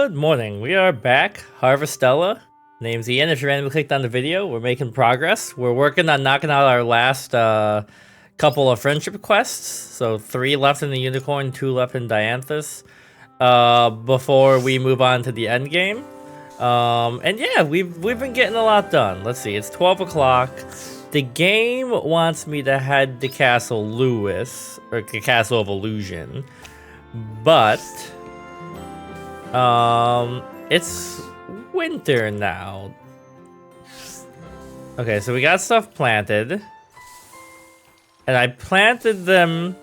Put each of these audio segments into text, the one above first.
Good morning. We are back. Harvestella. Name's Ian. If you randomly clicked on the video, we're making progress. We're working on knocking out our last couple of friendship quests. So 3 left in the Unicorn, 2 left in Dianthus. Before we move on to the end game. And yeah, we've been getting a lot done. Let's see. It's 12 o'clock. The game wants me to head to Castle Lewis, or Castle of Illusion, but it's winter now. Okay, so we got stuff planted, and I planted them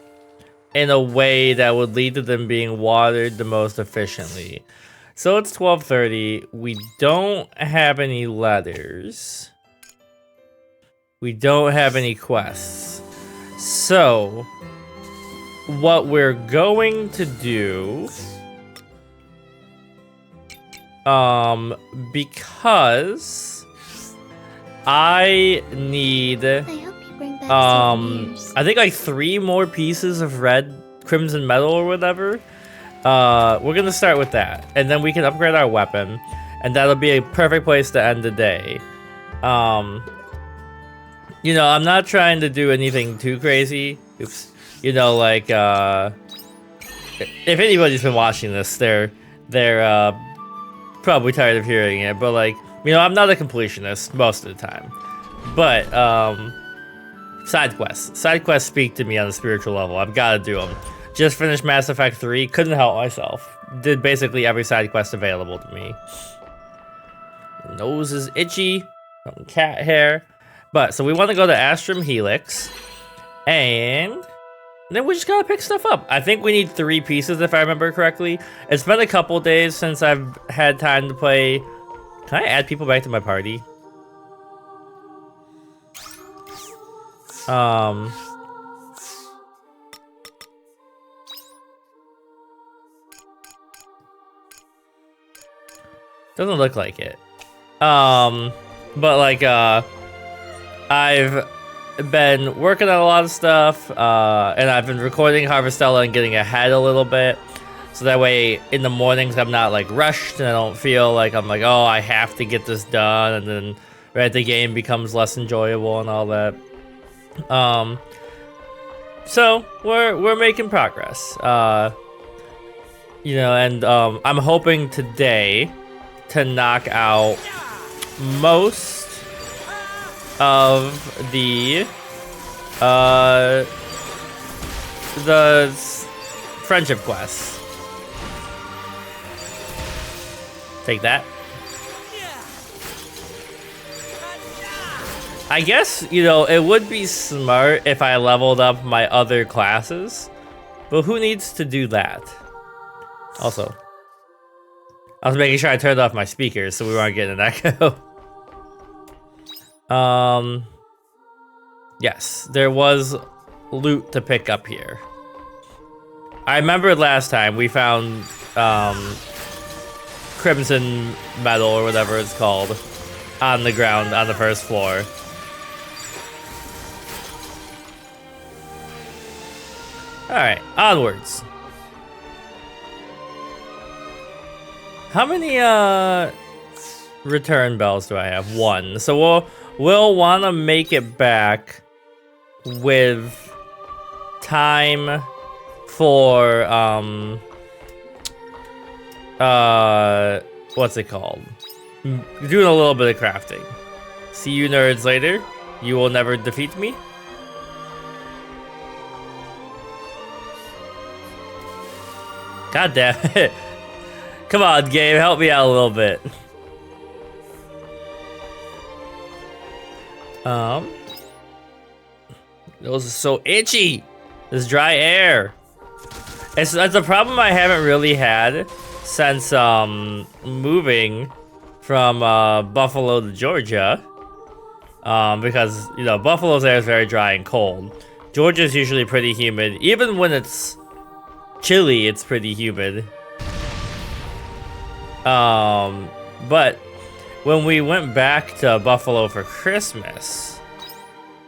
in a way that would lead to them being watered the most efficiently. So it's 12:30. We don't have any letters. We don't have any quests. So what we're going to do, because I need, I hope you bring back souvenirs. I think like 3 more pieces of red crimson metal or whatever. We're gonna start with that, and then we can upgrade our weapon, and that'll be a perfect place to end the day. You know, I'm not trying to do anything too crazy. Oops. You know, like, if anybody's been watching this, they're probably tired of hearing it, but like, you know, I'm not a completionist most of the time. But, side quests. Side quests speak to me on a spiritual level. I've got to do them. Just finished Mass Effect 3, couldn't help myself. Did basically every side quest available to me. Nose is itchy from cat hair. But, so we want to go to Astrum Helix, and then we just gotta pick stuff up. I think we need 3 pieces if I remember correctly. It's been a couple days since I've had time to play. Can I add people back to my party? Doesn't look like it. But like, I've been working on a lot of stuff, and I've been recording Harvestella and getting ahead a little bit, so that way in the mornings I'm not like rushed and I don't feel like I'm like, oh, I have to get this done, and then the game becomes less enjoyable and all that. So we're making progress, you know, and I'm hoping today to knock out most of the friendship quests. Take that. I guess, you know, it would be smart if I leveled up my other classes, but who needs to do that? Also, I was making sure I turned off my speakers so we weren't getting an echo. Yes, there was loot to pick up here. I remember last time we found crimson metal or whatever it's called on the ground on the first floor. Alright, onwards. How many return bells do I have? 1. So we'll want to make it back with time for what's it called? Doing a little bit of crafting. See you nerds later. You will never defeat me. God damn it. Come on, game, help me out a little bit. Those are so itchy. This dry air. It's a problem I haven't really had since moving from Buffalo to Georgia. Because, you know, Buffalo's air is very dry and cold. Georgia's usually pretty humid. Even when it's chilly, it's pretty humid. But when we went back to Buffalo for Christmas,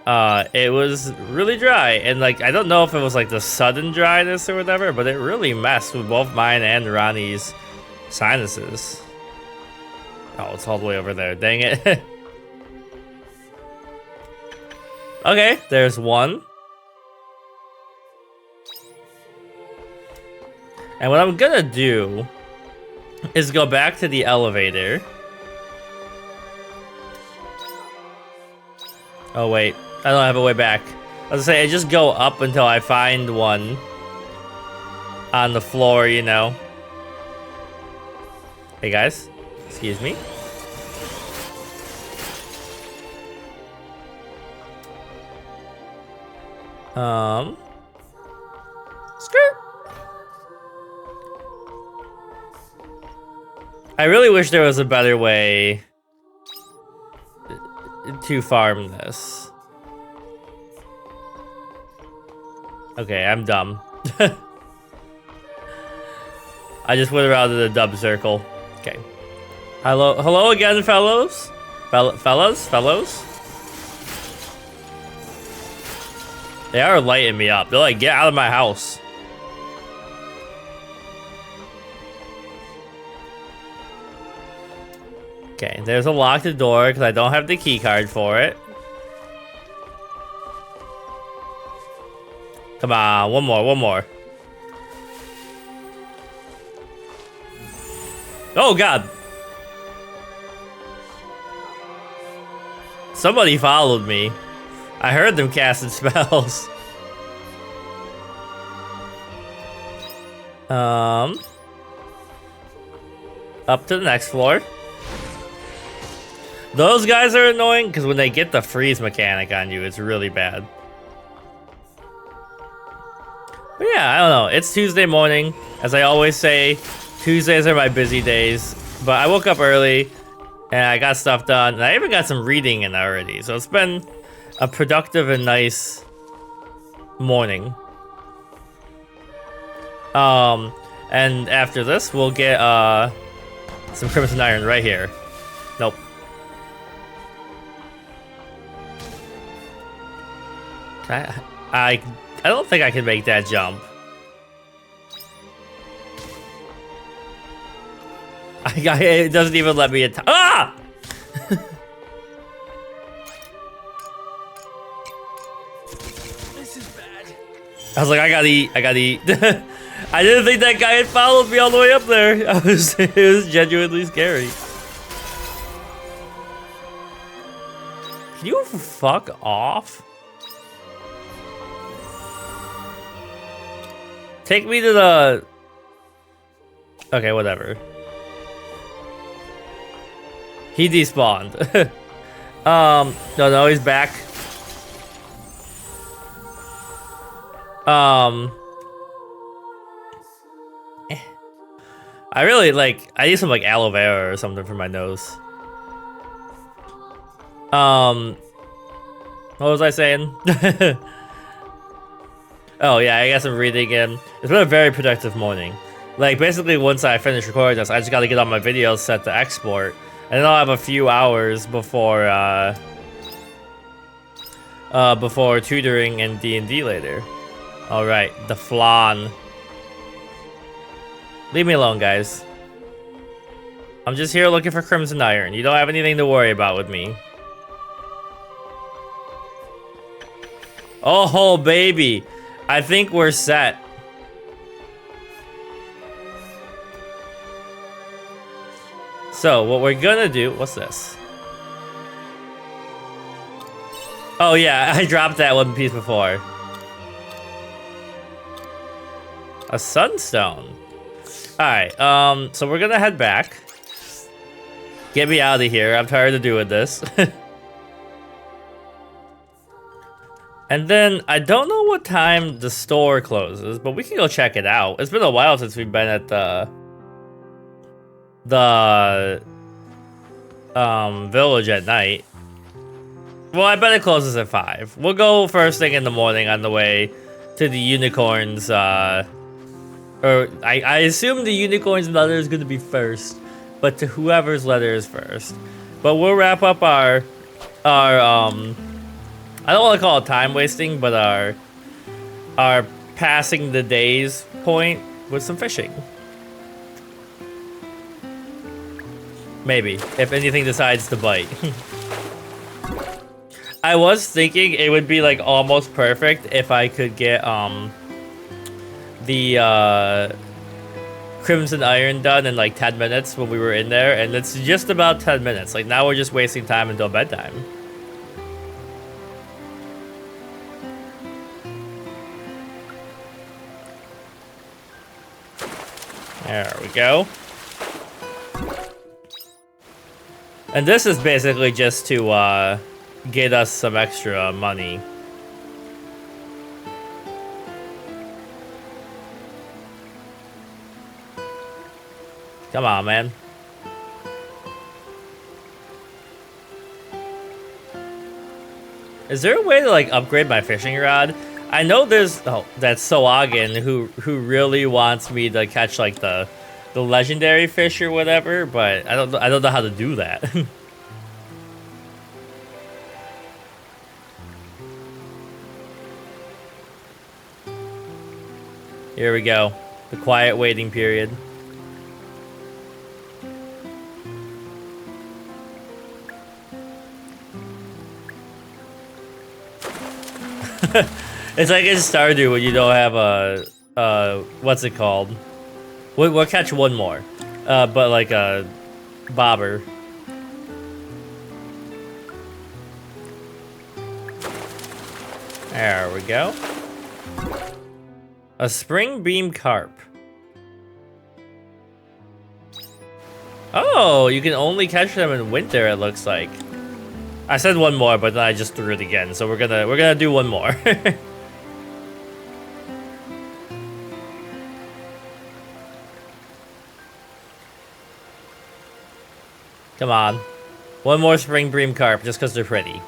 it was really dry, and like I don't know if it was like the sudden dryness or whatever, but it really messed with both mine and Ronnie's Sinuses. Oh, it's all the way over there. Dang it. Okay, there's one. And what I'm gonna do is go back to the elevator. Oh wait, I don't have a way back. I was gonna say, I just go up until I find one on the floor, you know. Hey guys, excuse me. Skirt. I really wish there was a better way to farm this. Okay, I'm dumb. I just went around in a dumb circle. Okay. Hello again, fellows. Fellows. They are lighting me up. They're like, get out of my house. Okay, there's a locked door because I don't have the key card for it. Come on, one more. Oh god! Somebody followed me. I heard them casting spells. Up to the next floor. Those guys are annoying because when they get the freeze mechanic on you, it's really bad. But yeah, I don't know. It's Tuesday morning. As I always say, Tuesdays are my busy days. But I woke up early and I got stuff done. And I even got some reading in already. So it's been a productive and nice morning. And after this, we'll get some Crimson Iron right here. Nope. I don't think I can make that jump. It doesn't even let me ah! This is bad. I was like, I gotta eat. I didn't think that guy had followed me all the way up there. It was genuinely scary. Can you fuck off? Take me to the... Okay, whatever. He despawned. No, he's back. I really I need some aloe vera or something for my nose. What was I saying? Oh yeah, I guess I'm reading in. It's been a very productive morning. Basically once I finish recording this, I just gotta get all my videos set to export. And then I'll have a few hours before before tutoring and D&D later. Alright, the flan. Leave me alone, guys. I'm just here looking for Crimson Iron. You don't have anything to worry about with me. Oh, baby. I think we're set. So, what we're gonna do... What's this? Oh, yeah. I dropped that one piece before. A sunstone. Alright, so we're gonna head back. Get me out of here. I'm tired of doing this. And then, I don't know what time the store closes, but we can go check it out. It's been a while since we've been at the village at night. Well, I bet it closes at 5. We'll go first thing in the morning on the way to the unicorns, or I assume the unicorn's letter is gonna be first, but to whoever's letter is first. But we'll wrap up our I don't want to call it time wasting, but our passing the days point with some fishing. Maybe, if anything decides to bite. I was thinking it would be like almost perfect if I could get the Crimson Iron done in like 10 minutes when we were in there, and it's just about 10 minutes. Like now we're just wasting time until bedtime. There we go. And this is basically just to get us some extra money. Come on, man. Is there a way to like upgrade my fishing rod? I know there's that's Soagan who really wants me to catch like the legendary fish or whatever, but I don't know how to do that. Here we go. The quiet waiting period. It's like in Stardew when you don't have a what's it called? We'll catch one more, but like a bobber. There we go. A spring beam carp. Oh, you can only catch them in winter, it looks like. I said one more, but then I just threw it again, so we're gonna do one more. Come on. One more spring beam carp, just because they're pretty.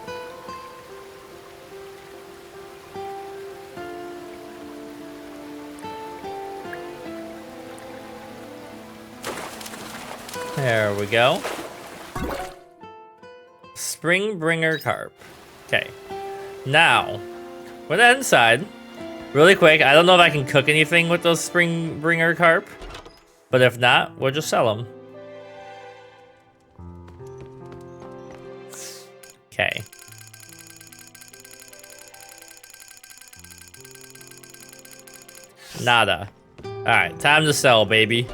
There we go. Springbringer carp. Okay. Now, we're inside. Really quick, I don't know if I can cook anything with those Springbringer carp. But if not, we'll just sell them. Okay. Nada. Alright, time to sell, baby.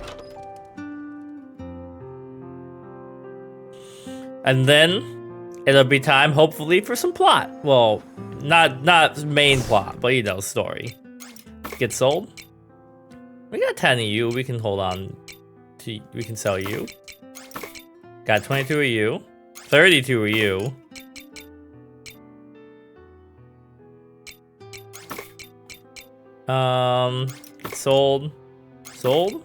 And then it'll be time, hopefully, for some plot. Well, not main plot, but you know, story. Get sold. We got 10 of you. We can hold on to. We can sell you. Got 22 of you. 32 of you. Get sold. Sold.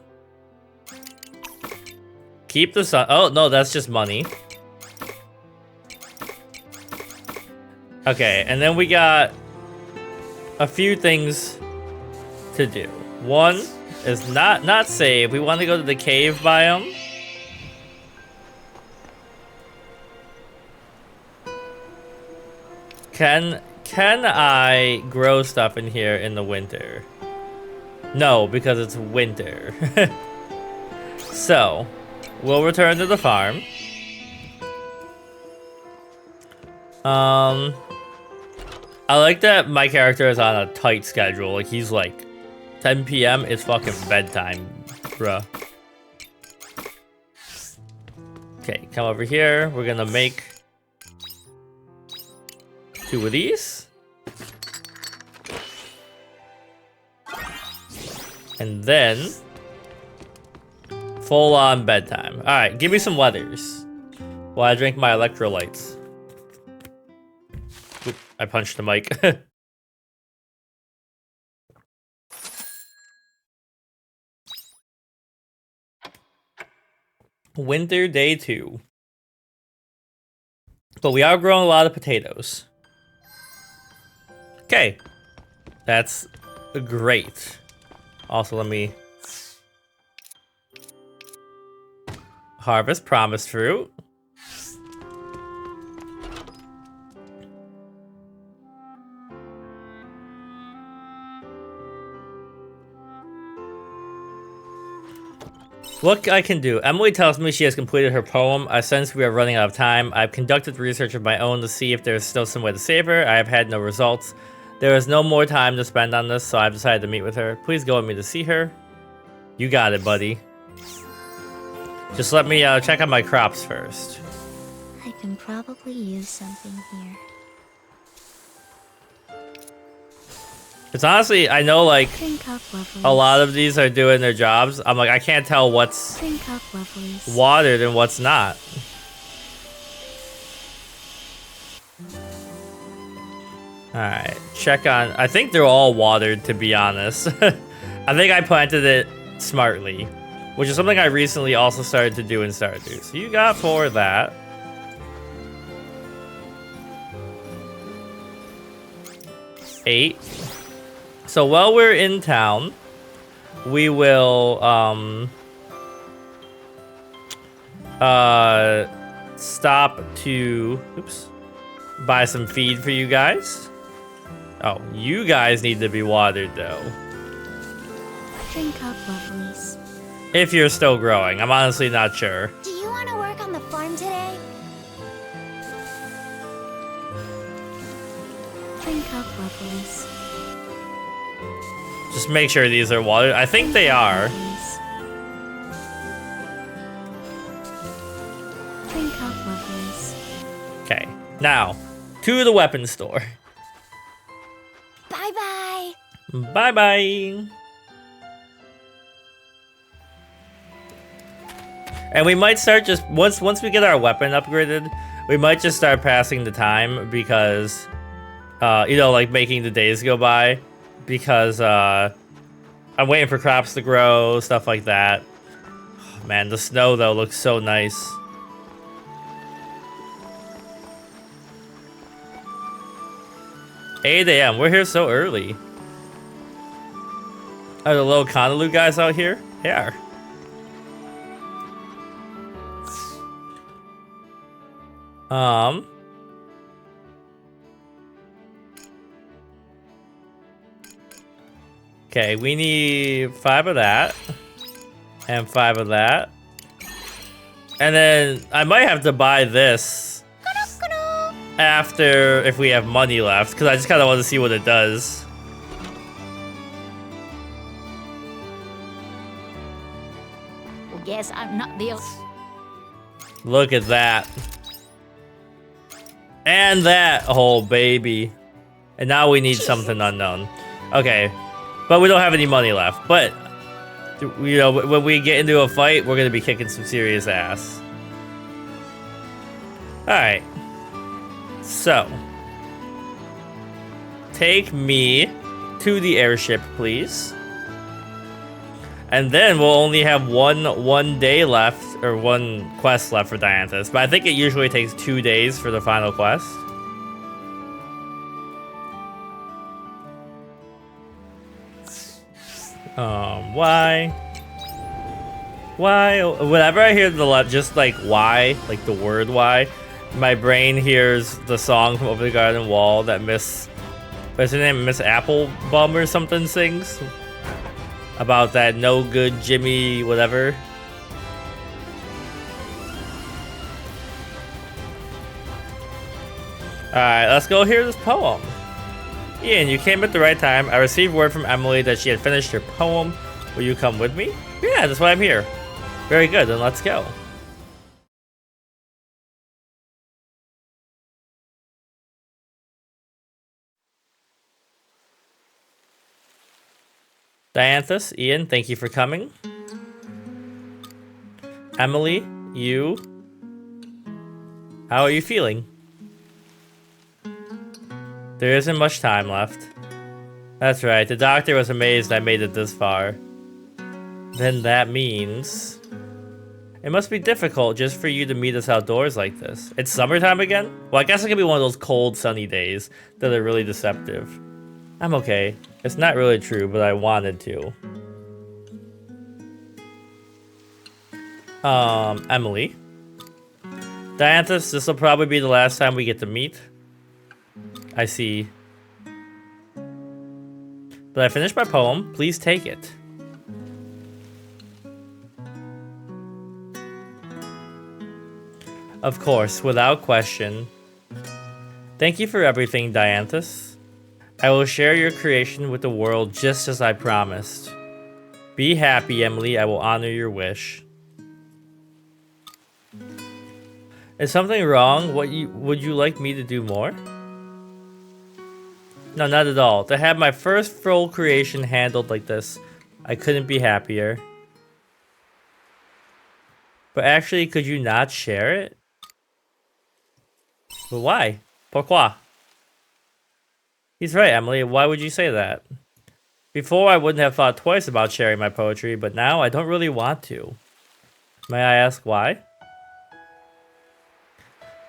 Keep the sun. Oh no, that's just money. Okay, and then we got a few things to do. One is not save. We want to go to the cave biome. Can I grow stuff in here in the winter? No, because it's winter. So, we'll return to the farm. I like that my character is on a tight schedule. Like, he's like, 10 p.m. is fucking bedtime, bruh. Okay, come over here. We're gonna make 2 of these. And then, full on bedtime. All right, give me some leathers while I drink my electrolytes. Oop, I punched the mic. Winter day 2. But we are growing a lot of potatoes. Okay. That's great. Also, let me harvest promised fruit. What I can do. Emily tells me she has completed her poem. I sense we are running out of time. I've conducted research of my own to see if there's still some way to save her. I have had no results. There is no more time to spend on this, so I've decided to meet with her. Please go with me to see her. You got it, buddy. Just let me check on my crops first. I can probably use something here. It's honestly, I know like Drink up, lovelies. a lot of these are doing their jobs. I'm like, I can't tell what's Drink up, lovelies. watered and what's not. Alright, check on... I think they're all watered, to be honest. I think I planted it smartly, which is something I recently also started to do in Stardew. So you got 4 of that. Eight. So while we're in town, we will stop to buy some feed for you guys. Oh, you guys need to be watered though. Drink up, lovelies. If you're still growing, I'm honestly not sure. Do you want to work on the farm today? Drink up, lovelies. Just make sure these are watered. I think they are. Drink up, lovelies. Okay, now to the weapon store. Bye-bye. Bye-bye. And we might start just once we get our weapon upgraded, we might just start passing the time because you know, like making the days go by, because I'm waiting for crops to grow, stuff like that. Oh, man, the snow though looks so nice. $8 a.m. We're here so early. Are the little Conaloo guys out here? They are. Okay, we need 5 of that. And 5 of that. And then I might have to buy this after, if we have money left, because I just kind of want to see what it does. Well, guess I'm not the... Look at that. And that. Oh, baby. And now we need something unknown. Okay. But we don't have any money left. But, you know, when we get into a fight, we're going to be kicking some serious ass. Alright. So. Take me to the airship, please. And then we'll only have one day left, or one quest left for Dianthus. But I think it usually takes 2 days for the final quest. Why? Why? Whenever I hear the just like why, like the word why, my brain hears the song from Over the Garden Wall that what's her name? Miss Applebum or something sings. About that no good Jimmy whatever. Alright, let's go hear this poem. Ian, you came at the right time. I received word from Emily that she had finished her poem. Will you come with me? Yeah, that's why I'm here. Very good, then let's go. Dianthus, Ian, thank you for coming. Emily, you. How are you feeling? There isn't much time left. That's right, the doctor was amazed I made it this far. Then that means... It must be difficult just for you to meet us outdoors like this. It's summertime again? Well, I guess it could be one of those cold, sunny days that are really deceptive. I'm okay. It's not really true, but I wanted to. Emily. Dianthus, this will probably be the last time we get to meet. I see. But I finished my poem. Please take it. Of course, without question. Thank you for everything, Dianthus. I will share your creation with the world just as I promised. Be happy, Emily. I will honor your wish. Is something wrong? Would you like me to do more? No, not at all. To have my first full creation handled like this, I couldn't be happier. But actually, could you not share it? But why? Pourquoi? He's right, Emily. Why would you say that? Before, I wouldn't have thought twice about sharing my poetry, but now I don't really want to. May I ask why?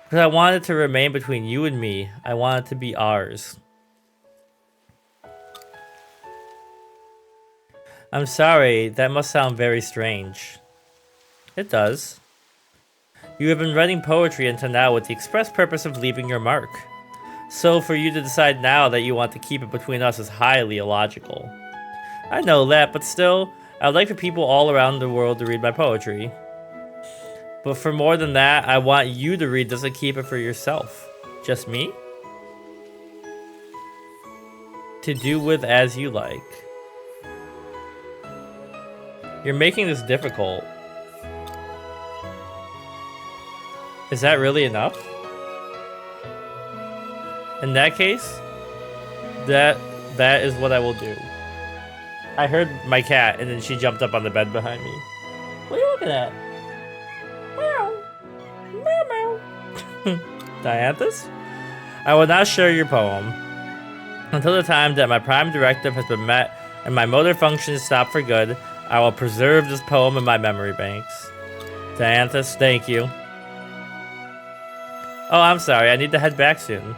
Because I want it to remain between you and me. I want it to be ours. I'm sorry, that must sound very strange. It does. You have been writing poetry until now with the express purpose of leaving your mark. So for you to decide now that you want to keep it between us is highly illogical. I know that, but still, I'd like for people all around the world to read my poetry. But for more than that, I want you to read this and keep it for yourself. Just me? To do with as you like. You're making this difficult. Is that really enough? In that case, that is what I will do. I heard my cat, and then she jumped up on the bed behind me. What are you looking at? Meow. Meow meow. Dianthus? I will not share your poem until the time that my prime directive has been met and my motor functions stop for good. I will preserve this poem in my memory banks. Dianthus, thank you. Oh, I'm sorry. I need to head back soon.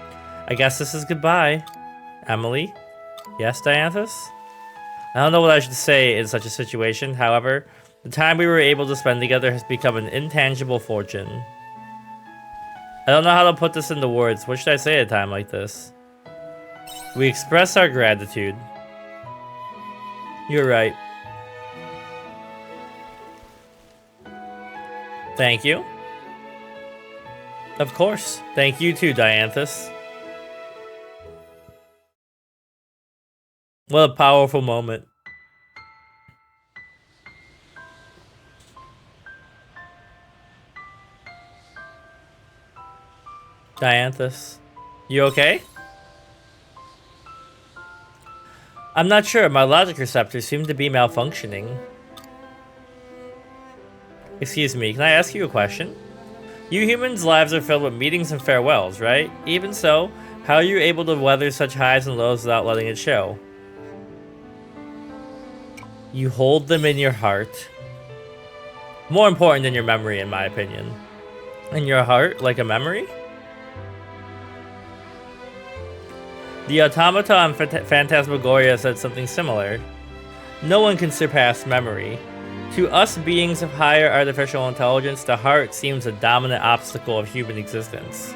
I guess this is goodbye. Emily? Yes, Dianthus? I don't know what I should say in such a situation. However, the time we were able to spend together has become an intangible fortune. I don't know how to put this into words. What should I say at a time like this? We express our gratitude. You're right. Thank you. Of course. Thank you too, Dianthus. What a powerful moment. Dianthus, you okay? I'm not sure. My logic receptors seem to be malfunctioning. Excuse me, can I ask you a question? You humans' lives are filled with meetings and farewells, right? Even so, how are you able to weather such highs and lows without letting it show? You hold them in your heart. More important than your memory, in my opinion. In your heart, like a memory? The Automata on Phantasmagoria said something similar. No one can surpass memory. To us beings of higher artificial intelligence, the heart seems a dominant obstacle of human existence.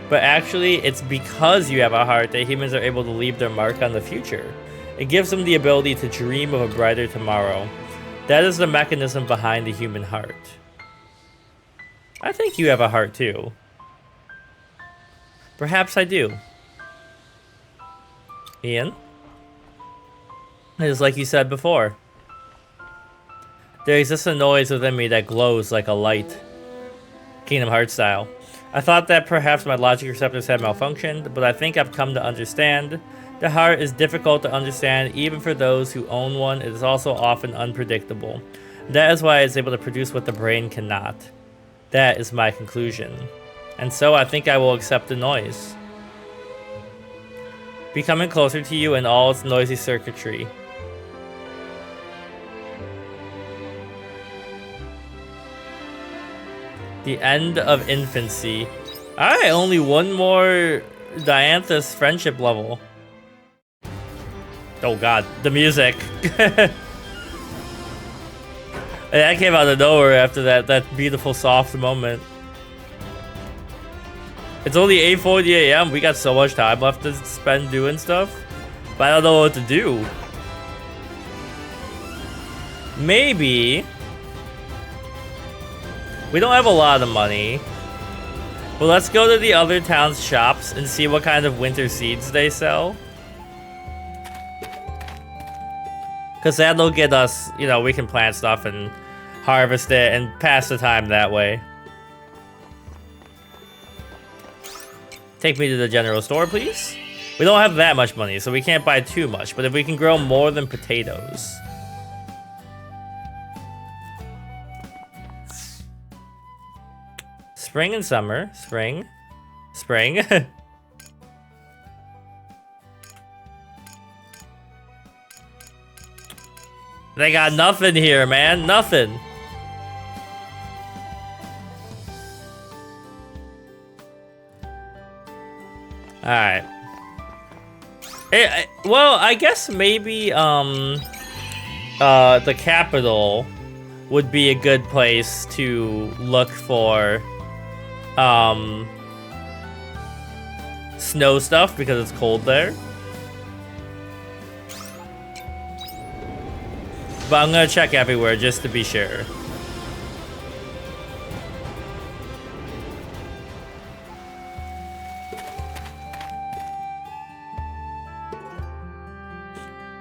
But actually, it's because you have a heart that humans are able to leave their mark on the future. It gives them the ability to dream of a brighter tomorrow. That is the mechanism behind the human heart. I think you have a heart too. Perhaps I do. Ian? It is like you said before. There exists a noise within me that glows like a light. Kingdom Hearts style. I thought that perhaps my logic receptors had malfunctioned, but I think I've come to understand. The heart is difficult to understand even for those who own one. It is also often unpredictable. That is why it's able to produce what the brain cannot. That is my conclusion. And so I think I will accept the noise. Becoming closer to you in all its noisy circuitry. The end of infancy. Alright, only one more Dianthus friendship level. Oh god, the music. That came out of nowhere after that beautiful soft moment. It's only 8:40 a.m. We got so much time left to spend doing stuff. But I don't know what to do. Maybe... We don't have a lot of money. Well, let's go to the other town's shops and see what kind of winter seeds they sell. Because that'll get us, you know, we can plant stuff and harvest it and pass the time that way. Take me to the general store, please. We don't have that much money, so we can't buy too much. But if we can grow more than potatoes... Spring and summer. Spring. Spring. They got nothing here, man. Nothing. Alright. Well, I guess maybe, the capital would be a good place to look for, snow stuff because it's cold there. But I'm gonna check everywhere just to be sure.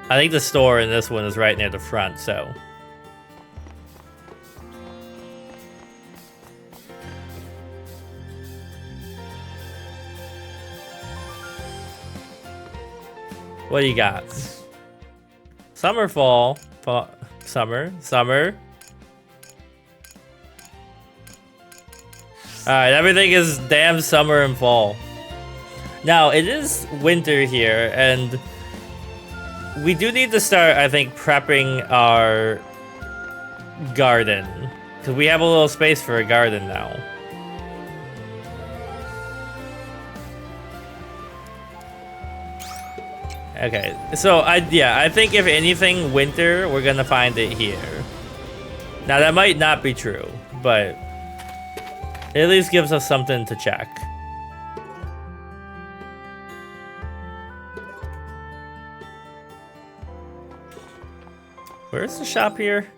I think the store in this one is right near the front, so. What do you got? Summer, fall, summer. Alright, everything is damn summer and fall. Now, it is winter here, and we do need to start, I think, prepping our garden. Because we have a little space for a garden now. Okay, so I think if anything winter, we're gonna find it here. Now that might not be true, but it at least gives us something to check. Where's the shop here?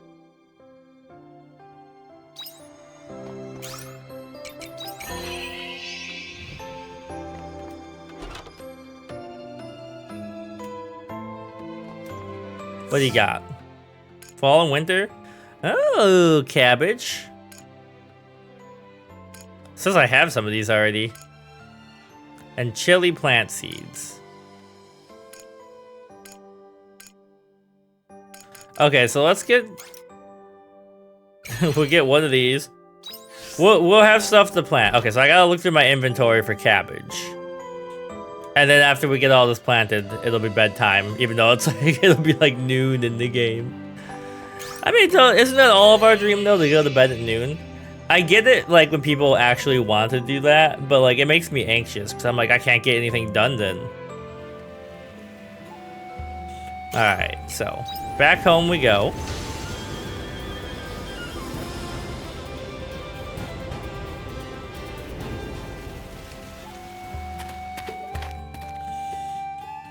What do you got? Fall and winter? Oh, cabbage. Says I have some of these already. And chili plant seeds. Okay, so let's get... we'll get one of these. We'll have stuff to plant. Okay, so I gotta look through my inventory for cabbage. And then after we get all this planted, it'll be bedtime, even though it's like it'll be like noon in the game. I mean, isn't that all of our dream though, to go to bed at noon? I get it, like when people actually want to do that, but like it makes me anxious because I'm like I can't get anything done then. All right, so back home we go.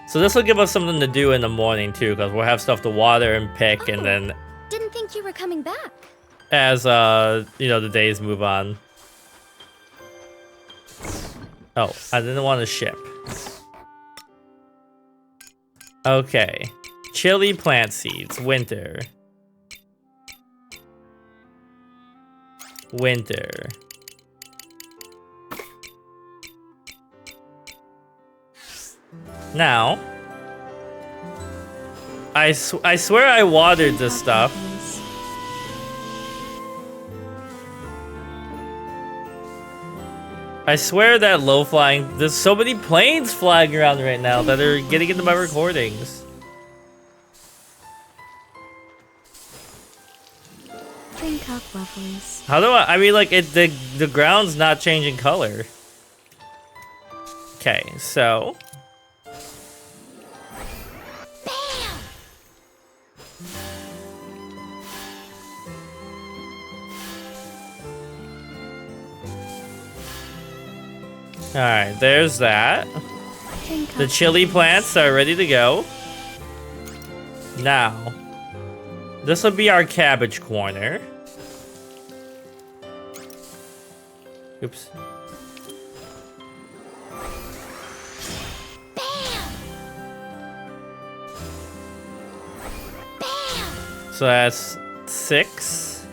So this will give us something to do in the morning too, because we'll have stuff to water and pick, and then Didn't think you were coming back. as you know, the days move on. Oh, I didn't want to ship. Okay, chili plant seeds, winter. Winter. Now, I swear I watered this stuff. I swear that low-flying... There's so many planes flying around right now that are getting into my recordings. Drink up, lovelies. How do I mean, like, the ground's not changing color. Okay, so... Alright, there's that. The chili plants are ready to go. Now, this will be our cabbage corner. Oops. So that's 6,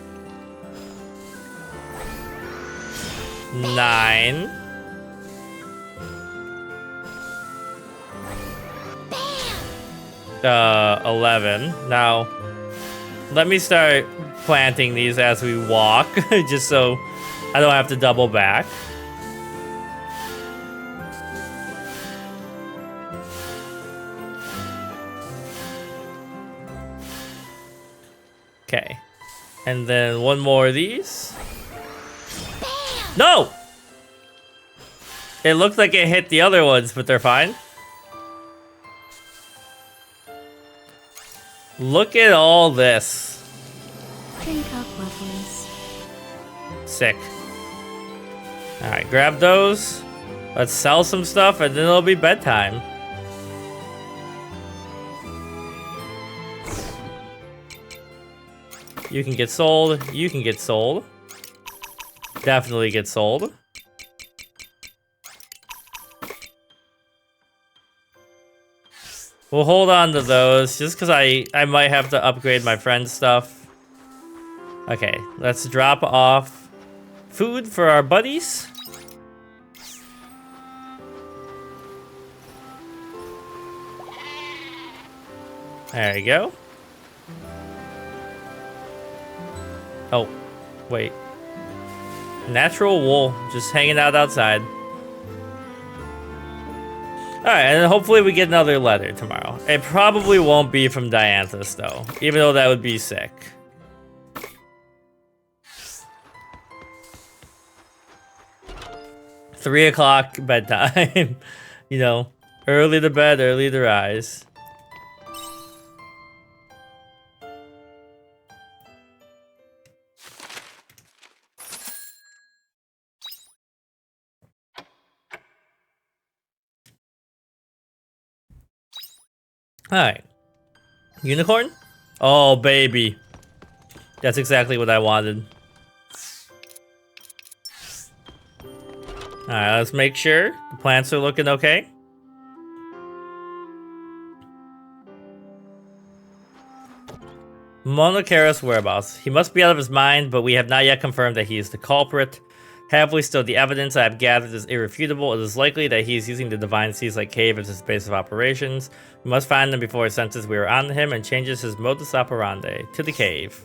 9, 11. Now, let me start planting these as we walk, just so I don't have to double back. Okay. And then one more of these. No! It looked like it hit the other ones, but they're fine. Look at all this. Drink up, lovelies. Sick. Alright, grab those. Let's sell some stuff and then it'll be bedtime. You can get sold. You can get sold. Definitely get sold. We'll hold on to those just because I might have to upgrade my friend's stuff. Okay, let's drop off food for our buddies. There you go. Oh, wait. Natural wool, just hanging out outside. Alright, and then hopefully we get another letter tomorrow. It probably won't be from Dianthus, though, even though that would be sick. Three o'clock bedtime. You know, early to bed, early to rise. Alright. Unicorn? Oh, baby. That's exactly what I wanted. Alright, let's make sure the plants are looking okay. Monocaros whereabouts. He must be out of his mind, but we have not yet confirmed that he is the culprit. Happily still, the evidence I have gathered is irrefutable. It is likely that he is using the Divine Seaslight Cave as his base of operations. We must find him before he senses we are on him and changes his modus operandi to the cave.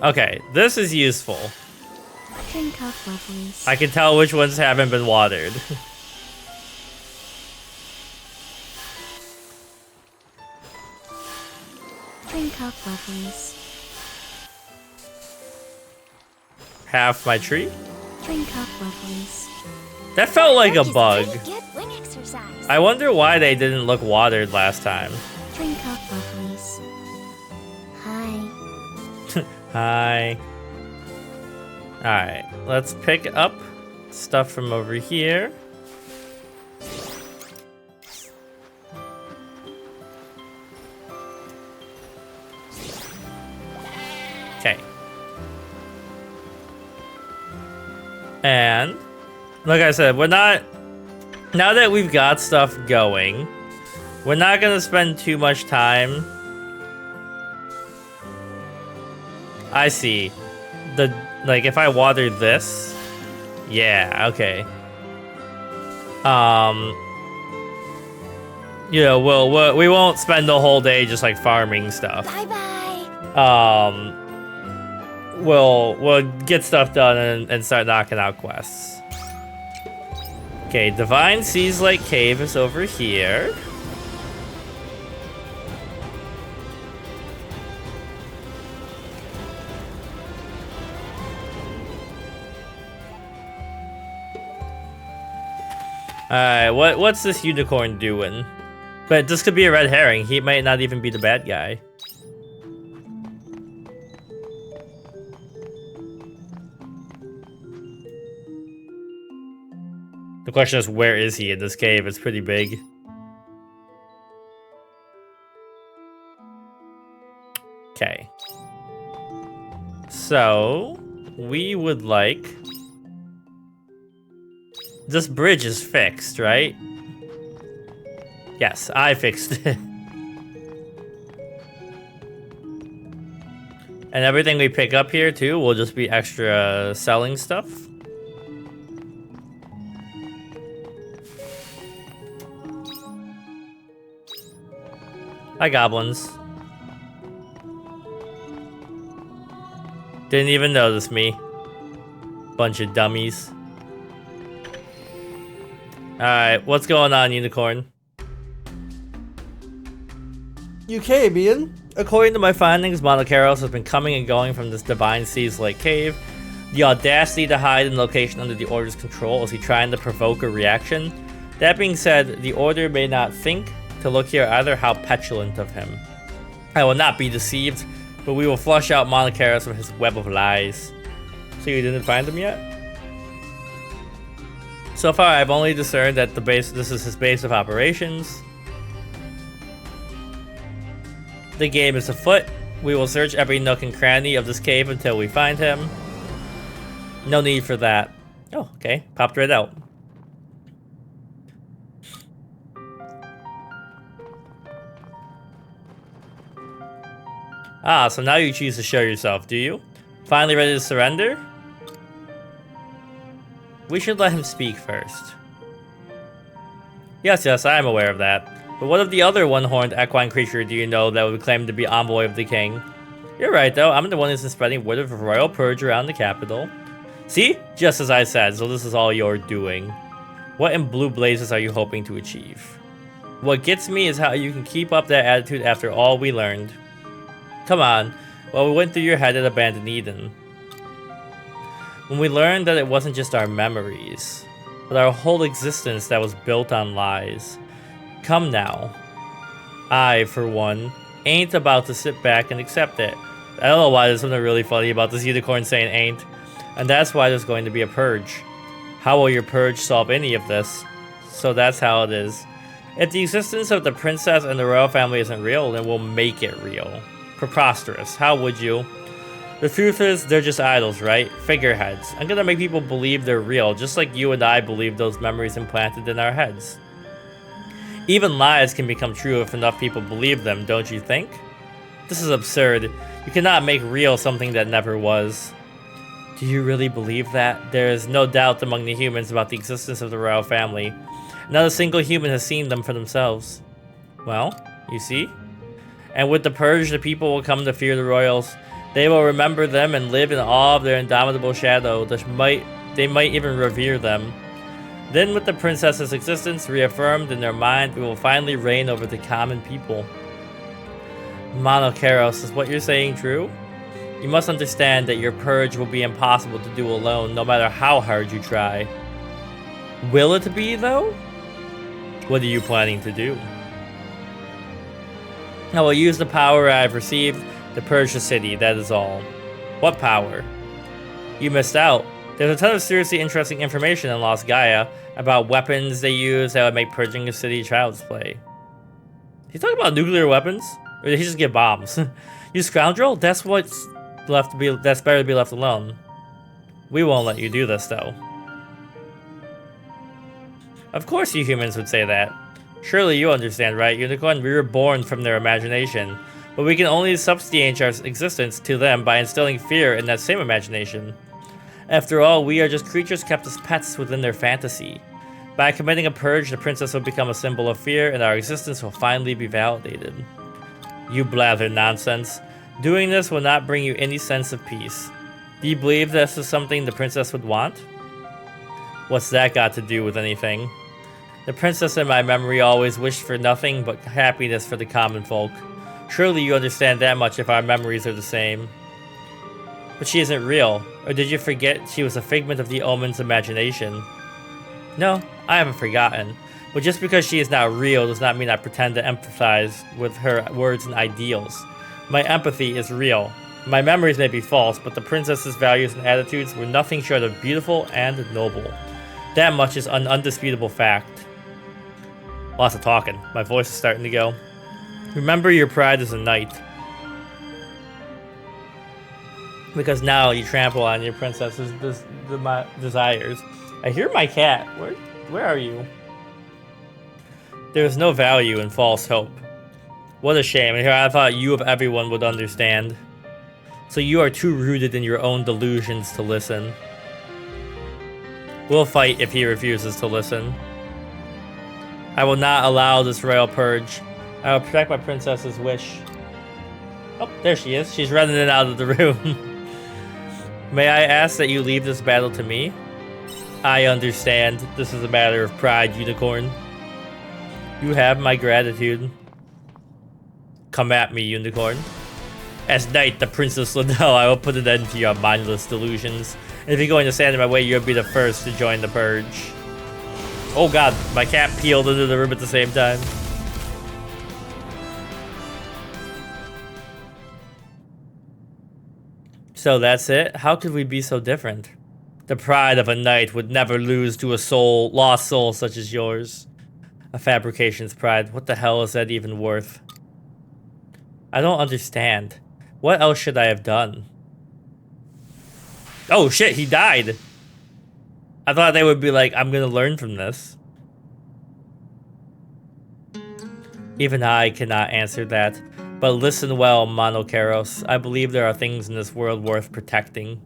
Okay, this is useful. Drink up, lovelies. I can tell which ones haven't been watered. Drink up, lovelies. Half my tree? Drink up, lovelies. That felt like a bug. Get wing exercise. I wonder why they didn't look watered last time. Drink up, lovelies. Hi. Hi. Alright, let's pick up stuff from over here. Okay. And, like I said, we're not... Now that we've got stuff going, we're not gonna spend too much time. I see. Like, if I water this... Yeah, okay. You know, we won't spend the whole day just, like, farming stuff. Bye-bye. We'll get stuff done and start knocking out quests. Okay, Divine Seaslight Cave is over here. Alright, what's this unicorn doing? But this could be a red herring. He might not even be the bad guy. The question is, where is he in this cave? It's pretty big. Okay. So, we would like... This bridge is fixed, right? Yes, I fixed it. And everything we pick up here, too, will just be extra selling stuff. Hi, goblins. Didn't even notice me. Bunch of dummies. Alright, what's going on, Unicorn? Eucabian? According to my findings, Monocaros has been coming and going from this divine Seaslight cave. The audacity to hide in location under the Order's control. Is he trying to provoke a reaction? That being said, the Order may not think to look here either. How petulant of him. I will not be deceived, but we will flush out Monocaros from his web of lies. So you didn't find him yet? So far, I've only discerned that this is his base of operations. The game is afoot. We will search every nook and cranny of this cave until we find him. No need for that. Oh, okay. Popped right out. Ah, so now you choose to show yourself, do you? Finally ready to surrender? We should let him speak first. Yes, I am aware of that. But what of the other one-horned equine creature do you know that would claim to be envoy of the king? You're right, though. I'm the one who's been spreading word of a royal purge around the capital. See? Just as I said, so this is all you're doing. What in blue blazes are you hoping to achieve? What gets me is how you can keep up that attitude after all we learned. Come on. Well, we went through your head at Abandoned Eden. When we learned that it wasn't just our memories, but our whole existence that was built on lies. Come now. I, for one, ain't about to sit back and accept it. I don't know why there's something really funny about this unicorn saying ain't. And that's why there's going to be a purge. How will your purge solve any of this? So that's how it is. If the existence of the princess and the royal family isn't real, then we'll make it real. Preposterous. How would you? The truth is, they're just idols, right? Figureheads. I'm gonna make people believe they're real, just like you and I believe those memories implanted in our heads. Even lies can become true if enough people believe them, don't you think? This is absurd. You cannot make real something that never was. Do you really believe that? There is no doubt among the humans about the existence of the royal family. Not a single human has seen them for themselves. Well, you see? And with the purge, the people will come to fear the royals. They will remember them and live in awe of their indomitable shadow. They might even revere them. Then with the princess's existence reaffirmed in their mind, we will finally reign over the common people. Monocaros, is what you're saying true? You must understand that your purge will be impossible to do alone, no matter how hard you try. Will it be, though? What are you planning to do? I will use the power I've received to purge the city, that is all. What power? You missed out. There's a ton of seriously interesting information in Lost Gaia about weapons they use that would make purging a city child's play. He's talking about nuclear weapons? Or did he just get bombs? You scoundrel? That's what's left to be. That's better to be left alone. We won't let you do this, though. Of course you humans would say that. Surely you understand, right, Unicorn? We were born from their imagination. But we can only substantiate our existence to them by instilling fear in that same imagination. After all, we are just creatures kept as pets within their fantasy. By committing a purge, the princess will become a symbol of fear, and our existence will finally be validated. You blather nonsense. Doing this will not bring you any sense of peace. Do you believe this is something the princess would want? What's that got to do with anything? The princess in my memory always wished for nothing but happiness for the common folk. Surely you understand that much if our memories are the same. But she isn't real. Or did you forget she was a figment of the Omen's imagination? No, I haven't forgotten. But just because she is not real does not mean I pretend to empathize with her words and ideals. My empathy is real. My memories may be false, but the princess's values and attitudes were nothing short of beautiful and noble. That much is an undisputable fact. Lots of talking. My voice is starting to go. Remember your pride as a knight. Because now you trample on your princess's desires. I hear my cat. Where are you? There is no value in false hope. What a shame. And here I thought you of everyone would understand. So you are too rooted in your own delusions to listen. We'll fight if he refuses to listen. I will not allow this royal purge. I will protect my princess's wish. Oh, there she is. She's running in and out of the room. May I ask that you leave this battle to me? I understand. This is a matter of pride, unicorn. You have my gratitude. Come at me, unicorn. As knight, the Princess Liddell, I will put an end to your mindless delusions. And if you're going to stand in my way, you'll be the first to join the purge. Oh god, my cat peeled into the room at the same time. So that's it? How could we be so different? The pride of a knight would never lose to a lost soul such as yours. A fabrication's pride. What the hell is that even worth? I don't understand. What else should I have done? Oh shit, he died. I thought they would be like, I'm gonna learn from this. Even I cannot answer that. But listen well, Monocaros. I believe there are things in this world worth protecting.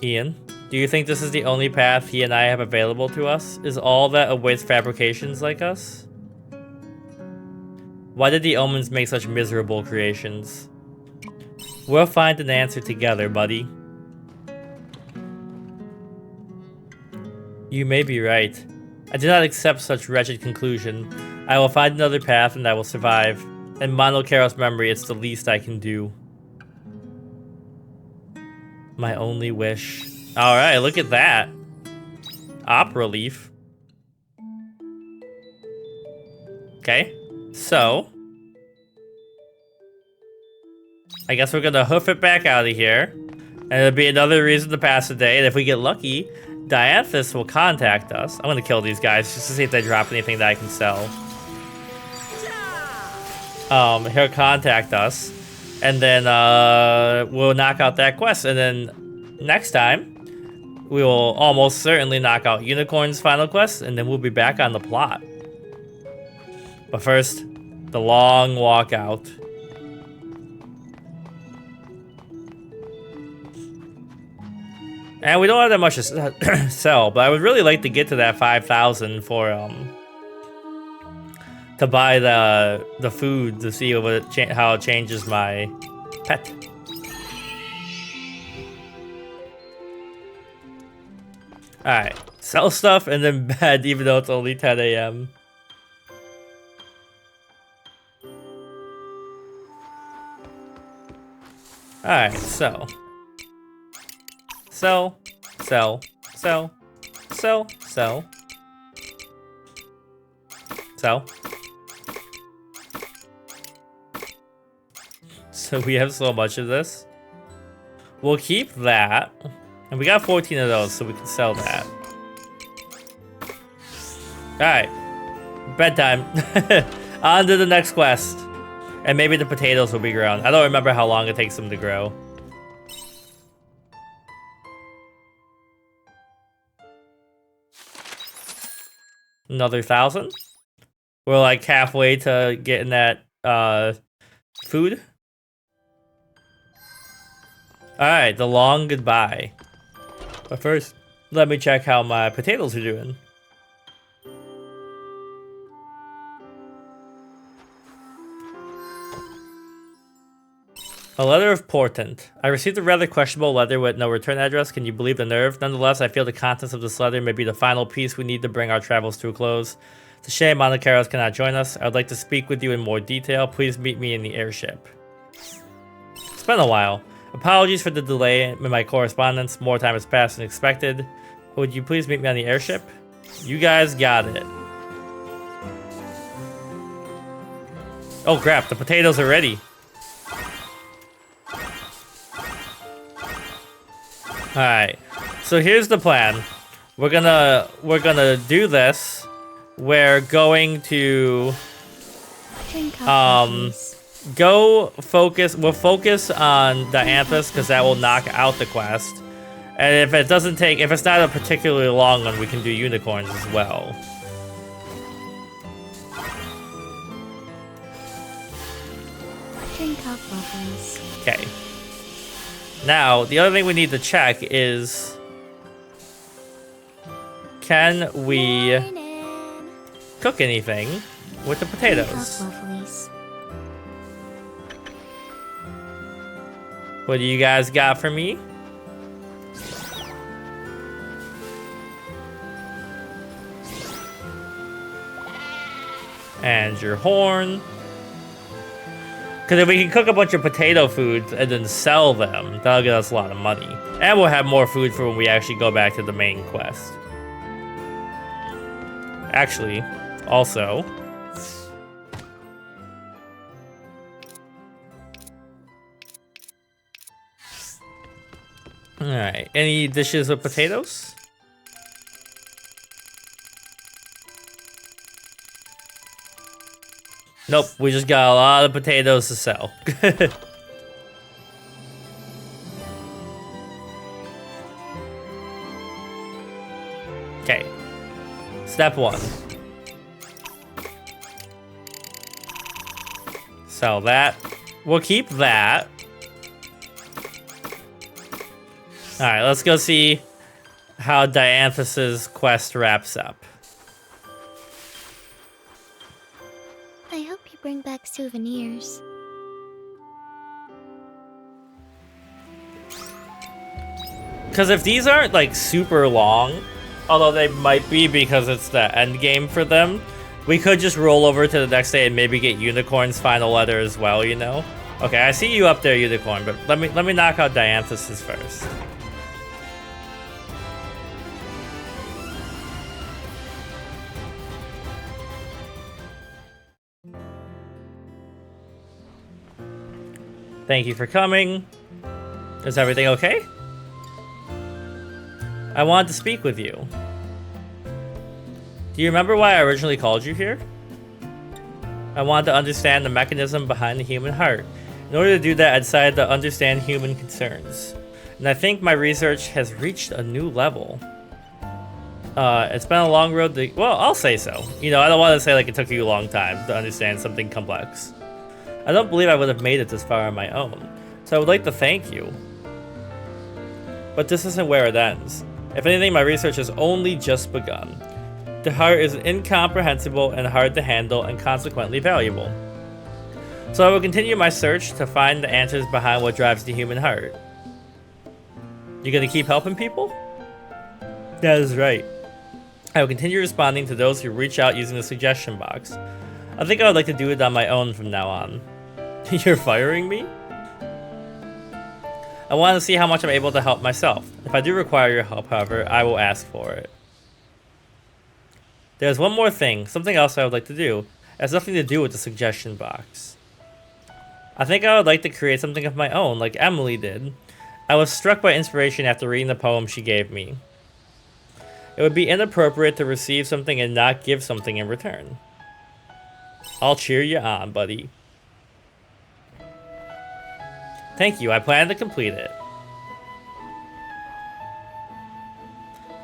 Ian, do you think this is the only path he and I have available to us? Is all that awaits fabrications like us? Why did the omens make such miserable creations? We'll find an answer together, buddy. You may be right. I do not accept such wretched conclusion. I will find another path and I will survive. In Monocaros' memory, it's the least I can do. My only wish. Alright, look at that. Opera leaf. Okay, so I guess we're gonna hoof it back out of here. And it'll be another reason to pass the day. And if we get lucky, Dianthus will contact us. I'm gonna kill these guys just to see if they drop anything that I can sell. He'll contact us, and then we'll knock out that quest, and then next time we will almost certainly knock out Unicorn's final quest, and then we'll be back on the plot. But first, the long walk out. And we don't have that much to sell, but I would really like to get to that 5,000 for to buy the food to see what how it changes my pet. All right, sell stuff and then bed, even though it's only 10 a.m. All right, sell. So. So we have so much of this. We'll keep that. And we got 14 of those, so we can sell that. Alright. Bedtime. On to the next quest. And maybe the potatoes will be grown. I don't remember how long it takes them to grow. Another 1,000. We're like halfway to getting that food. Alright, the long goodbye. But first, let me check how my potatoes are doing. A letter of portent. I received a rather questionable letter with no return address. Can you believe the nerve? Nonetheless, I feel the contents of this letter may be the final piece we need to bring our travels to a close. It's a shame Monocaros cannot join us. I would like to speak with you in more detail. Please meet me in the airship. It's been a while. Apologies for the delay in my correspondence. More time has passed than expected. Would you please meet me on the airship? You guys got it. Oh crap, the potatoes are ready. Alright, so here's the plan. We're gonna do this. We're going to go focus. We'll focus on Dianthus because that will knock out the quest. And if it doesn't take, if it's not a particularly long one, we can do unicorns as well. Drink up, lovelies. Okay. Now, the other thing we need to check is, can we Morning. cook anything with the Drink up, potatoes? lovelies. What do you guys got for me? And your horn. Because if we can cook a bunch of potato foods and then sell them, that'll get us a lot of money. And we'll have more food for when we actually go back to the main quest. Actually, also... Alright, any dishes with potatoes? Nope, we just got a lot of potatoes to sell. Okay. Step 1. Sell that. We'll keep that. Alright, let's go see how Dianthus's quest wraps up. I hope you bring back souvenirs. Because if these aren't like super long, although they might be because it's the end game for them, we could just roll over to the next day and maybe get Unicorn's final letter as well, you know? Okay, I see you up there, Unicorn, but let me knock out Dianthus's first. Thank you for coming. Is everything okay? I wanted to speak with you. Do you remember why I originally called you here? I wanted to understand the mechanism behind the human heart. In order to do that, I decided to understand human concerns. And I think my research has reached a new level. It's been a long road to... Well, I'll say so. You know, I don't want to say like it took you a long time to understand something complex. I don't believe I would have made it this far on my own, so I would like to thank you. But this isn't where it ends. If anything, my research has only just begun. The heart is incomprehensible and hard to handle and consequently valuable. So I will continue my search to find the answers behind what drives the human heart. You gonna keep helping people? That is right. I will continue responding to those who reach out using the suggestion box. I think I would like to do it on my own from now on. You're firing me? I want to see how much I'm able to help myself. If I do require your help, however, I will ask for it. There's one more thing, something else I would like to do. It has nothing to do with the suggestion box. I think I would like to create something of my own, like Emily did. I was struck by inspiration after reading the poem she gave me. It would be inappropriate to receive something and not give something in return. I'll cheer you on, buddy. Thank you, I plan to complete it.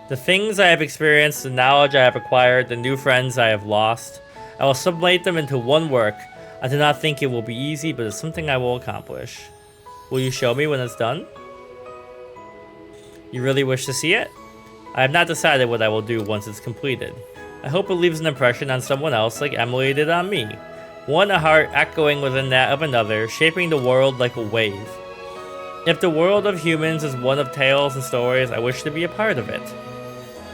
The things I have experienced, the knowledge I have acquired, the new friends I have lost, I will sublimate them into one work. I do not think it will be easy, but it's something I will accomplish. Will you show me when it's done? You really wish to see it? I have not decided what I will do once it's completed. I hope it leaves an impression on someone else like Emily did on me. One heart echoing within that of another, shaping the world like a wave. If the world of humans is one of tales and stories, I wish to be a part of it.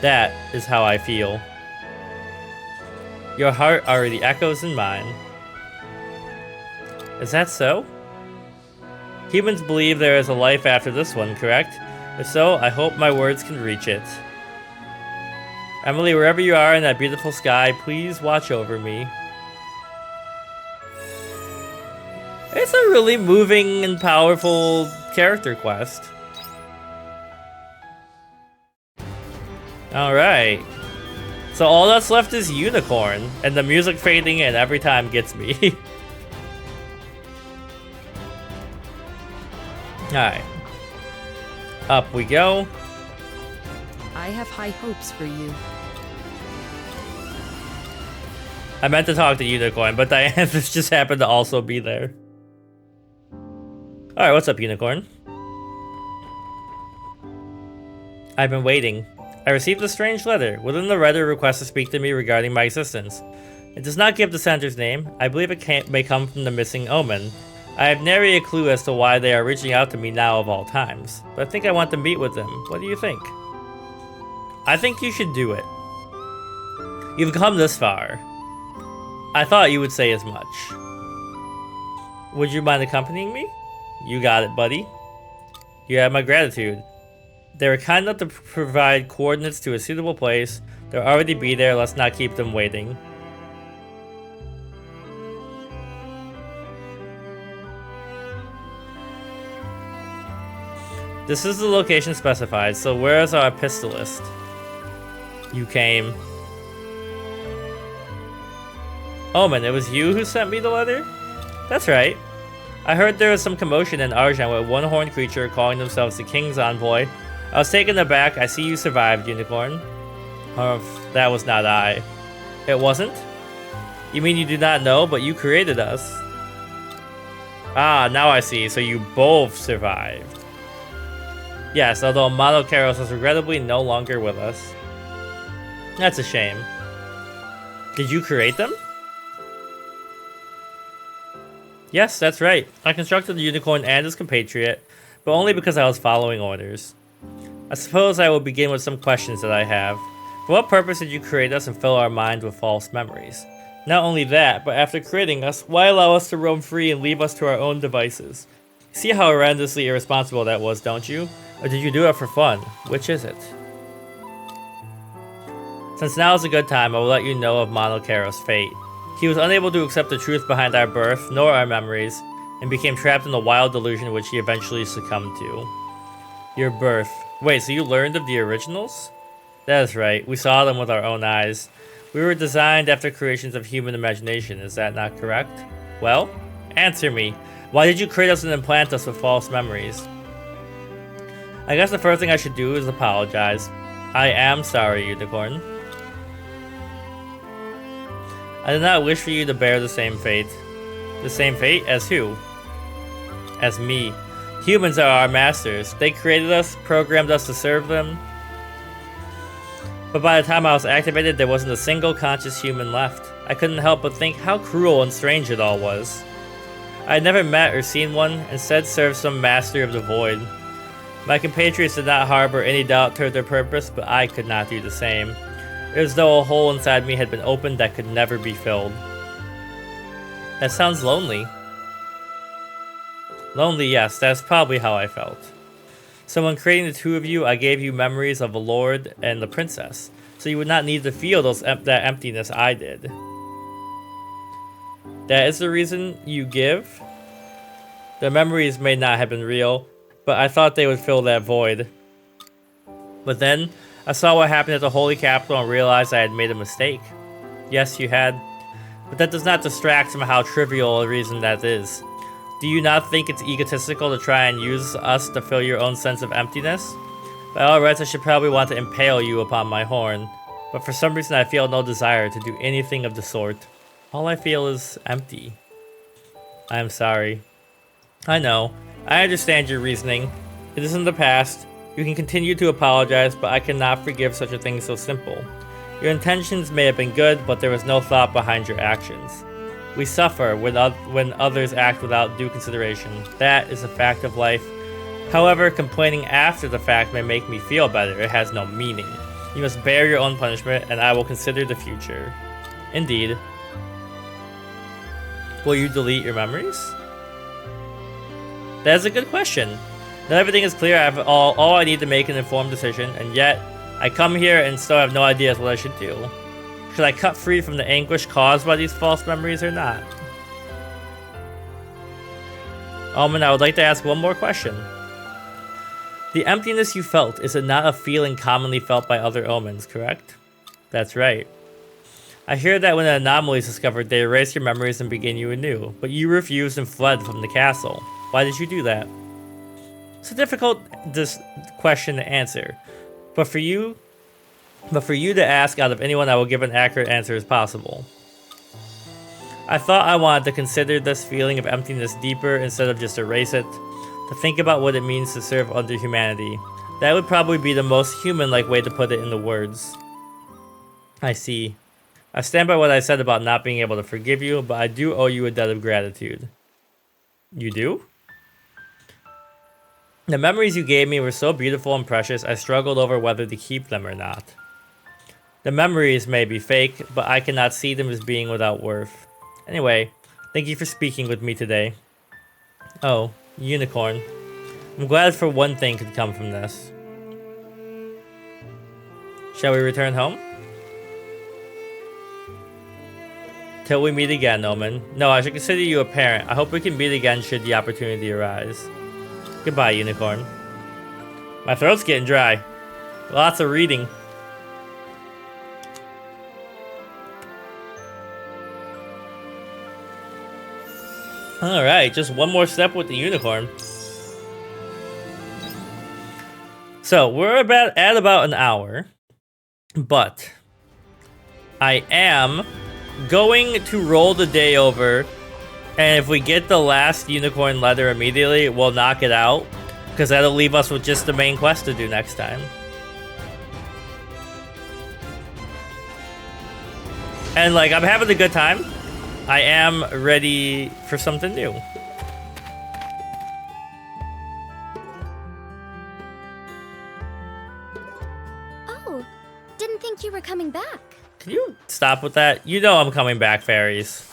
That is how I feel. Your heart already echoes in mine. Is that so? Humans believe there is a life after this one, correct? If so, I hope my words can reach it. Emily, wherever you are in that beautiful sky, please watch over me. It's a really moving and powerful character quest. Alright. So all that's left is Unicorn, and the music fading in every time gets me. Alright. Up we go. I have high hopes for you. I meant to talk to Unicorn, but Dianthus just happened to also be there. Alright, what's up, Unicorn? I've been waiting. I received a strange letter. Within the letter, requests to speak to me regarding my existence. It does not give the sender's name. I believe it may come from the missing omen. I have nary a clue as to why they are reaching out to me now of all times, but I think I want to meet with them. What do you think? I think you should do it. You've come this far. I thought you would say as much. Would you mind accompanying me? You got it, buddy. You have my gratitude. They were kind enough to provide coordinates to a suitable place. They'll already be there. Let's not keep them waiting. This is the location specified, so where is our epistolist? You came. Omen, it was you who sent me the letter? That's right. I heard there was some commotion in Argent with one horned creature calling themselves the King's Envoy. I was taken aback. I see you survived, Unicorn. That was not I. It wasn't? You mean you do not know, but you created us? Ah, now I see. So you both survived. Yes, although Monocaros is regrettably no longer with us. That's a shame. Did you create them? Yes, that's right. I constructed the unicorn and his compatriot, but only because I was following orders. I suppose I will begin with some questions that I have. For what purpose did you create us and fill our minds with false memories? Not only that, but after creating us, why allow us to roam free and leave us to our own devices? See how horrendously irresponsible that was, don't you? Or did you do it for fun? Which is it? Since now is a good time, I will let you know of Monocaros' fate. He was unable to accept the truth behind our birth, nor our memories, and became trapped in the wild delusion which he eventually succumbed to. Your birth. Wait, so you learned of the originals? That is right, we saw them with our own eyes. We were designed after creations of human imagination, is that not correct? Well, answer me. Why did you create us and implant us with false memories? I guess the first thing I should do is apologize. I am sorry, Unicorn. I did not wish for you to bear the same fate. The same fate as who? As me. Humans are our masters. They created us, programmed us to serve them. But by the time I was activated, there wasn't a single conscious human left. I couldn't help but think how cruel and strange it all was. I had never met or seen one, instead served some master of the void. My compatriots did not harbor any doubt toward their purpose, but I could not do the same. It was as though a hole inside me had been opened that could never be filled. That sounds lonely. Lonely, yes, that's probably how I felt. So when creating the two of you, I gave you memories of the Lord and the Princess, so you would not need to feel that emptiness I did. That is the reason you give? The memories may not have been real, but I thought they would fill that void. But then, I saw what happened at the Holy Capital and realized I had made a mistake. Yes, you had. But that does not distract from how trivial a reason that is. Do you not think it's egotistical to try and use us to fill your own sense of emptiness? By all rights, I should probably want to impale you upon my horn, but for some reason I feel no desire to do anything of the sort. All I feel is empty. I am sorry. I know. I understand your reasoning. It is in the past. You can continue to apologize, but I cannot forgive such a thing so simple. Your intentions may have been good, but there was no thought behind your actions. We suffer when others act without due consideration. That is a fact of life. However, complaining after the fact may make me feel better. It has no meaning. You must bear your own punishment, and I will consider the future. Indeed. Will you delete your memories? That is a good question. Not everything is clear. I have all I need to make an informed decision, and yet I come here and still have no ideas what I should do. Should I cut free from the anguish caused by these false memories or not? Omen, I would like to ask one more question. The emptiness you felt, is it not a feeling commonly felt by other omens, correct? That's right. I hear that when an anomaly is discovered, they erase your memories and begin you anew, but you refused and fled from the castle. Why did you do that? It's a difficult question to answer, but for you to ask out of anyone, I will give an accurate answer as possible. I thought I wanted to consider this feeling of emptiness deeper instead of just erase it, to think about what it means to serve other humanity. That would probably be the most human-like way to put it into words. I see. I stand by what I said about not being able to forgive you, but I do owe you a debt of gratitude. You do? The memories you gave me were so beautiful and precious, I struggled over whether to keep them or not. The memories may be fake, but I cannot see them as being without worth. Anyway, thank you for speaking with me today. Oh, unicorn. I'm glad for one thing could come from this. Shall we return home? Till we meet again, Omen. No, I should consider you a parent. I hope we can meet again should the opportunity arise. Goodbye, unicorn. My throat's getting dry. Lots of reading. Alright, just one more step with the unicorn. So, we're at about an hour. But I am going to roll the day over, and if we get the last unicorn letter immediately, we'll knock it out, because that'll leave us with just the main quest to do next time. And like, I'm having a good time. I am ready for something new. Oh, didn't think you were coming back. Can you stop with that? You know I'm coming back, fairies.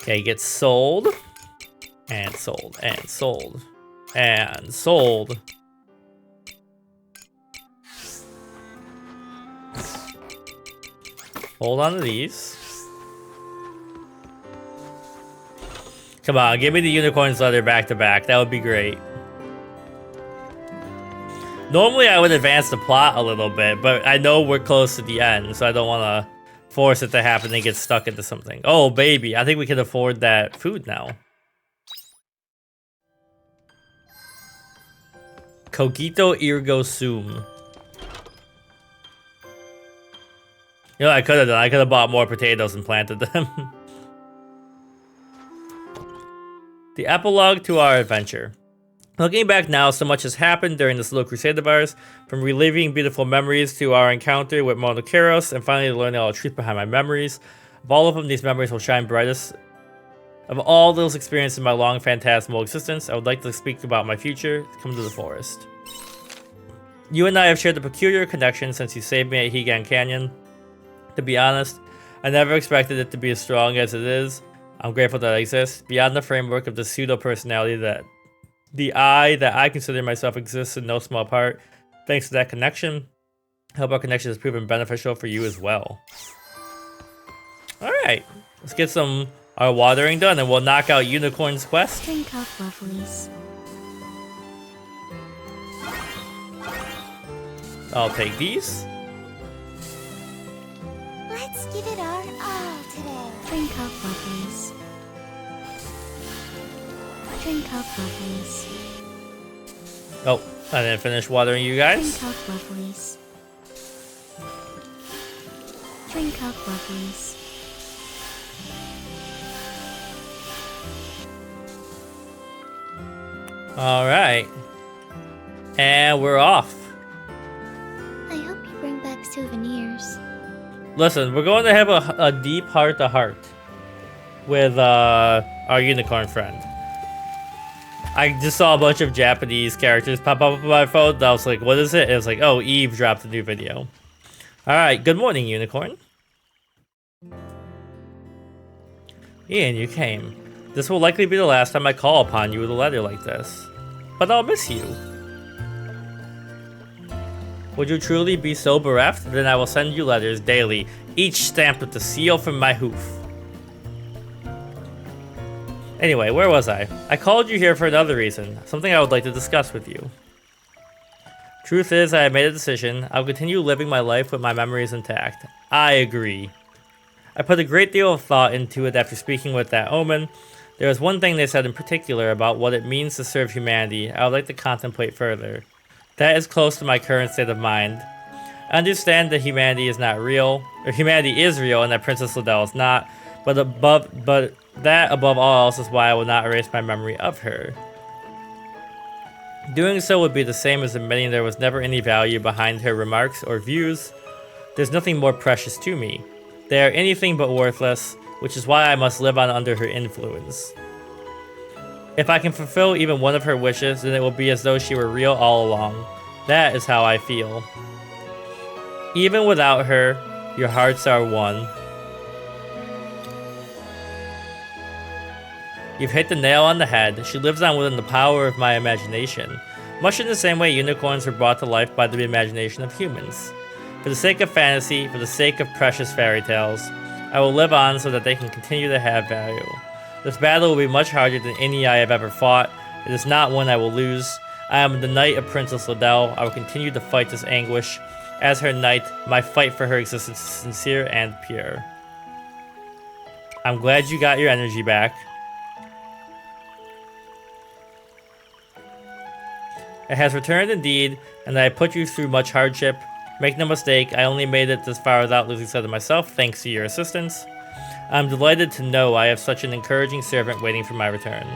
Okay, get sold. And sold. And sold. And sold. Hold on to these. Come on, give me the unicorn's leather back to back. That would be great. Normally I would advance the plot a little bit, but I know we're close to the end, so I don't want to force it to happen and get stuck into something. Oh, baby. I think we can afford that food now. Cogito ergo sum. You know what I could have done? I could have bought more potatoes and planted them. The epilogue to our adventure. Looking back now, so much has happened during this little crusade of ours, from reliving beautiful memories to our encounter with Monokeros, and finally learning all the truth behind my memories. Of all of them, these memories will shine brightest. Of all those experiences in my long phantasmal existence, I would like to speak about my future. Come to the forest. You and I have shared a peculiar connection since you saved me at Higan Canyon. To be honest, I never expected it to be as strong as it is. I'm grateful that it exists, beyond the framework of the pseudo-personality that I consider myself exists in no small part. Thanks to that connection, I hope our connection has proven beneficial for you as well. Alright, let's get our watering done and we'll knock out Unicorn's quest. Drink up, lovelies. I'll take these. Let's give it our all today. Drink up, lovelies. Drink up, lovelies. Oh, I didn't finish watering you guys. Drink up, lovelies. Drink up, lovelies. Alright. And we're off. I hope you bring back souvenirs. Listen, we're going to have a deep heart-to-heart with our unicorn friend. I just saw a bunch of Japanese characters pop up on my phone. I was like, what is it? It was like, oh, Eve dropped a new video. Alright, good morning, unicorn. Ian, you came. This will likely be the last time I call upon you with a letter like this. But I'll miss you. Would you truly be so bereft? Then I will send you letters daily, each stamped with the seal from my hoof. Anyway, where was I? I called you here for another reason, something I would like to discuss with you. Truth is, I have made a decision. I'll continue living my life with my memories intact. I agree. I put a great deal of thought into it after speaking with that Omen, There is one thing they said in particular about what it means to serve humanity I would like to contemplate further. That is close to my current state of mind. I understand that humanity is not real, or humanity is real and that Princess Liddell is not, but that above all else is why I will not erase my memory of her. Doing so would be the same as admitting there was never any value behind her remarks or views. There's nothing more precious to me. They are anything but worthless, which is why I must live on under her influence. If I can fulfill even one of her wishes, then it will be as though she were real all along. That is how I feel. Even without her, your hearts are one. You've hit the nail on the head. She lives on within the power of my imagination, much in the same way unicorns were brought to life by the imagination of humans. For the sake of fantasy, for the sake of precious fairy tales, I will live on so that they can continue to have value. This battle will be much harder than any I have ever fought. It is not one I will lose. I am the knight of Princess Liddell. I will continue to fight this anguish. As her knight, my fight for her existence is sincere and pure. I'm glad you got your energy back. It has returned indeed, and I put you through much hardship. Make no mistake, I only made it this far without losing sight of myself, thanks to your assistance. I'm delighted to know I have such an encouraging servant waiting for my return.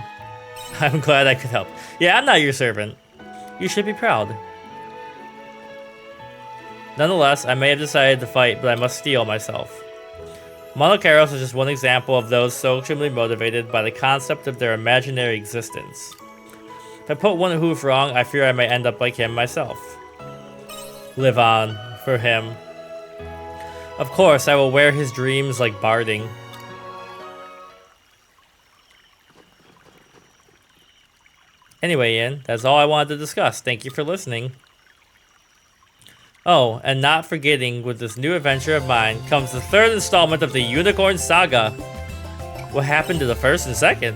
I'm glad I could help. Yeah, I'm not your servant. You should be proud. Nonetheless, I may have decided to fight, but I must steel myself. Monocaros is just one example of those so extremely motivated by the concept of their imaginary existence. If I put one hoof wrong, I fear I may end up like him myself. Live on, for him. Of course, I will wear his dreams like barding. Anyway, Ian, that's all I wanted to discuss. Thank you for listening. Oh, and not forgetting, with this new adventure of mine comes the third installment of the Unicorn Saga. What happened to the first and second?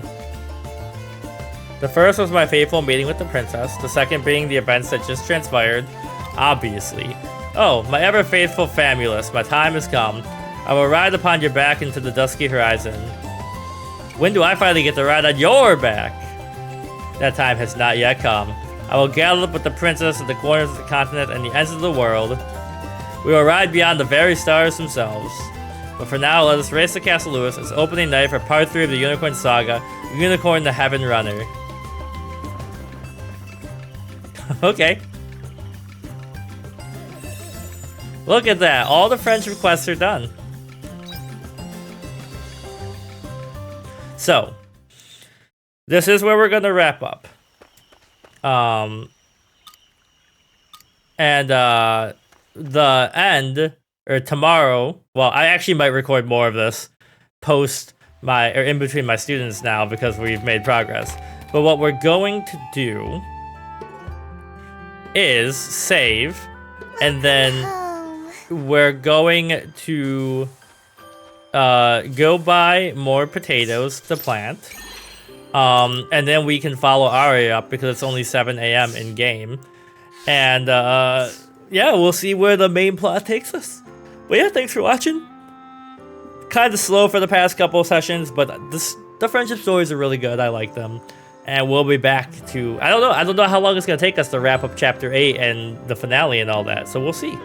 The first was my fateful meeting with the princess, the second being the events that just transpired, obviously. Oh, my ever-faithful Famulus, my time has come. I will ride upon your back into the dusky horizon. When do I finally get to ride on your back? That time has not yet come. I will gallop with the princess at the corners of the continent and the ends of the world. We will ride beyond the very stars themselves. But for now, let us race to Castle Lewis as opening night for part 3 of the Unicorn Saga, Unicorn the Heaven Runner. Okay. Look at that, all the friendship quests are done. So, this is where we're gonna wrap up. The end, or tomorrow, well, I actually might record more of this in between my students now because we've made progress. But what we're going to do is save, and then we're going to go buy more potatoes to plant. And then we can follow Ari up because it's only 7 a.m. in game. And yeah, we'll see where the main plot takes us. But yeah, thanks for watching. Kind of slow for the past couple of sessions, but the friendship stories are really good. I like them. And we'll be back to, I don't know how long it's going to take us to wrap up chapter 8 and the finale and all that. So we'll see.